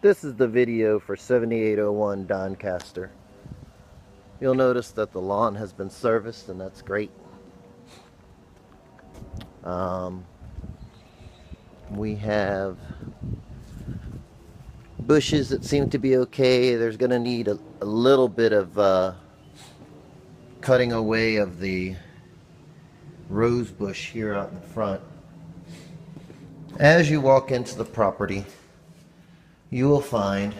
This is the video for 7801 Doncaster. You'll notice that the lawn has been serviced, and that's great. We have bushes that seem to be okay. There's going to need a little bit of cutting away of the rose bush here out in front. As you walk into the property, you will find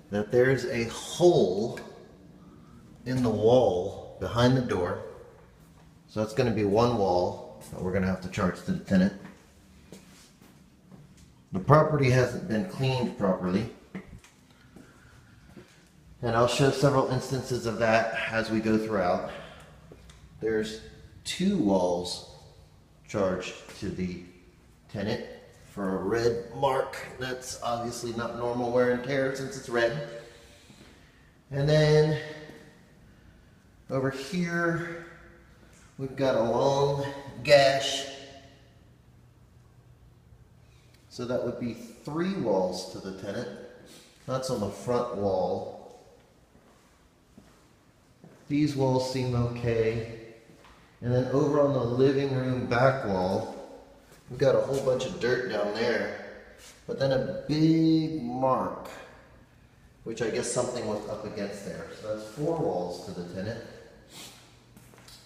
that there's a hole in the wall behind the door. So that's going to be one wall that we're going to have to charge to the tenant. The property hasn't been cleaned properly, and I'll show several instances of that as we go throughout. There's two walls charged to the tenant for a red mark. That's obviously not normal wear and tear since it's red. And then over here we've got a long gash. So that would be 3 walls to the tenant. That's on the front wall. These walls seem okay. And then over on the living room back wall, we've got a whole bunch of dirt down there, but then a big mark, which I guess something was up against there. So that's 4 walls to the tenant.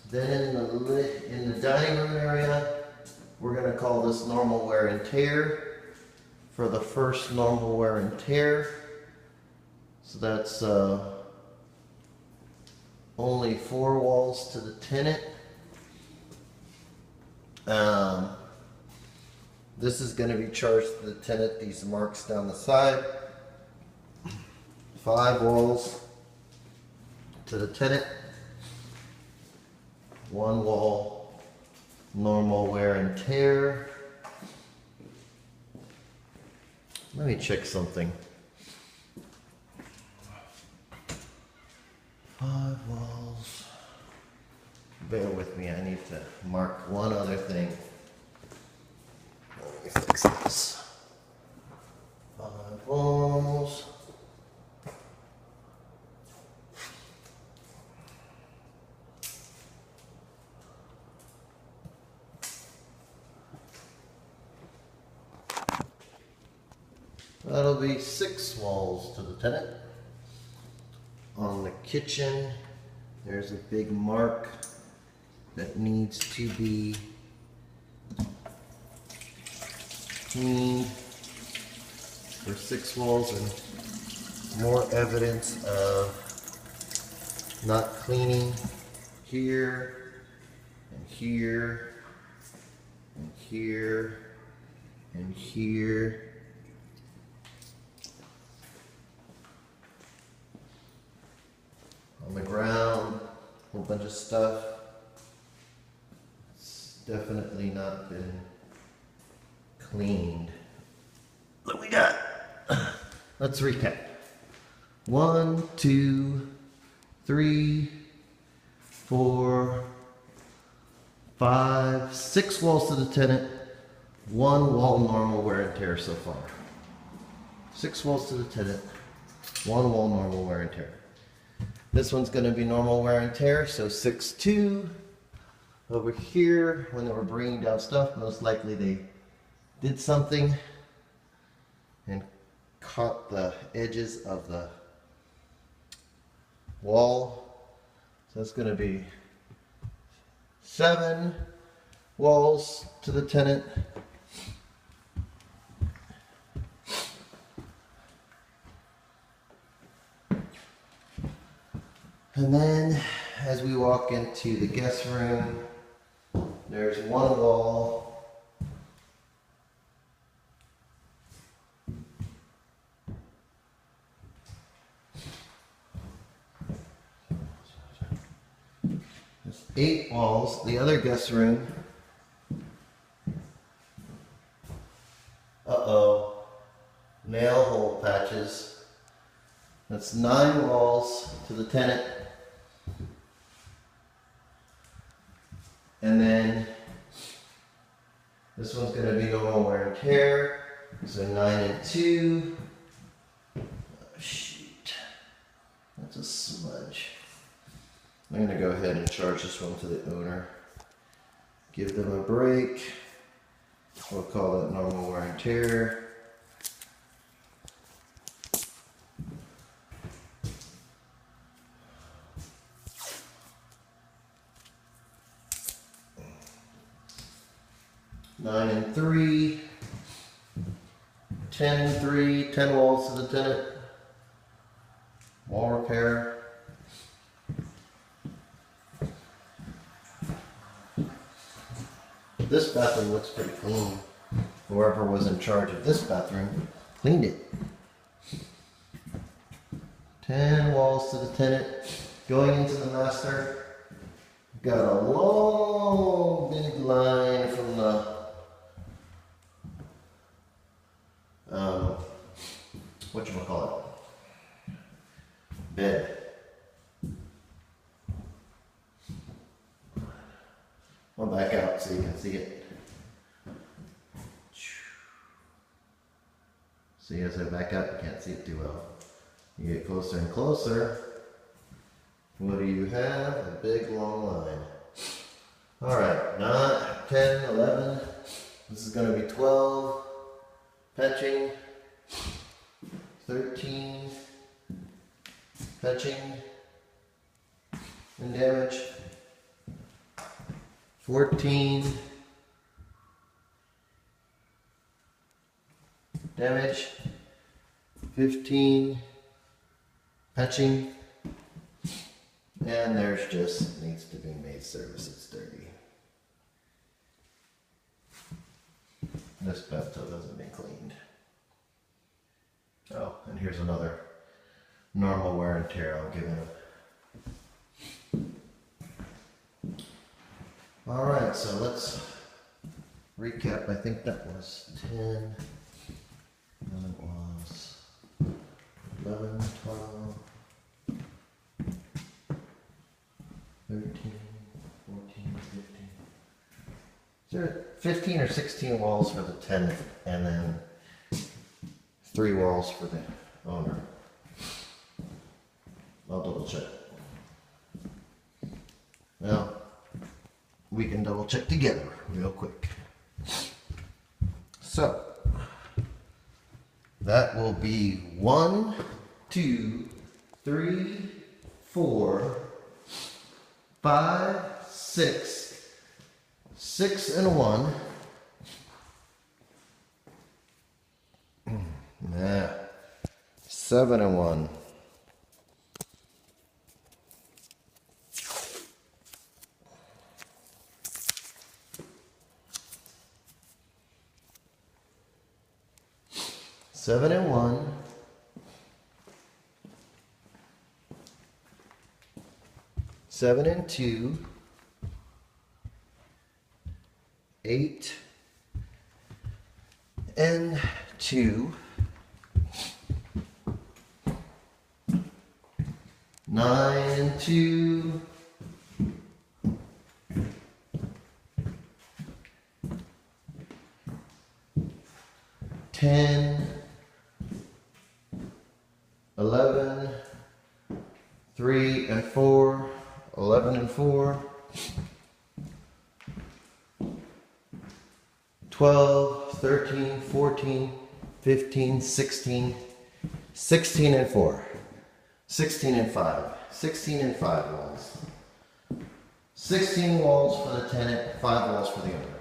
Then in the dining room area, we're going to call this normal wear and tear for the first normal wear and tear. So that's only 4 walls to the tenant. This is going to be charged to the tenant, these marks down the side. 5 walls to the tenant. 1 wall, normal wear and tear. Let me check something. 5 walls. Bear with me, I need to mark one other thing. Let me fix this. 5 walls. That'll be 6 walls to the tenant. On the kitchen, there's a big mark that needs to be cleaned for 6 walls, and more evidence of not cleaning here and here and here and here. On the ground, a whole bunch of stuff. It's definitely not been cleaned. What we got? Let's recap. 1, 2, 3, 4, 5, 6 walls to the tenant. 1 wall normal wear and tear so far. 6 walls to the tenant. 1 wall normal wear and tear. This one's going to be normal wear and tear, so 6-2. Over here, when they were bringing down stuff, most likely they did something and caught the edges of the wall. So that's going to be 7 walls to the tenant. And then, as we walk into the guest room, there's 1 wall. There's 8 walls. The other guest room. Uh-oh. Nail hole patches. That's 9 walls to the tenant. And then this one's going to be normal wear and tear. So 9 and 2. I'm going to go ahead and charge this one to the owner. Give them a break. We'll call it normal wear and tear. Nine and 3, 10 and 3, 10 walls to the tenant. Wall repair. This bathroom looks pretty clean. Whoever was in charge of this bathroom cleaned it. 10 walls to the tenant. Going into the master, got a long big line from the whatchamacallit, bed. I'll back out so you can see it. See, as I back up, you can't see it too well. You get closer and closer. What do you have? A big long line. Alright, 9, 10, 11. This is going to be 12. Patching. 13. Patching. And damage. 14. Damage. 15. Patching. And there's just needs to be made service. It's dirty. This bathtub hasn't been cleaned. Oh, and here's another normal wear and tear I'll give him. Alright, so let's recap. I think that was 10. And it was 11, 12. 13, 14, 15. Is there 15 or 16 walls for the tenant and then 3 walls for the owner? I'll double check. Well, we can double check together real quick. So, that will be 1, 2, 3, 4, 5, 6, 6 and 1. Yeah, 7 and 1. Seven and 1. 7 and 2, 8 and 2, 9 and 2, 10, 11, 3 and 4, 11 and 4, 12, 13, 14, 15, 16, 16 and 4, 16 and 5, 16 and 5 walls, 16 walls for the tenant, 5 walls for the owner.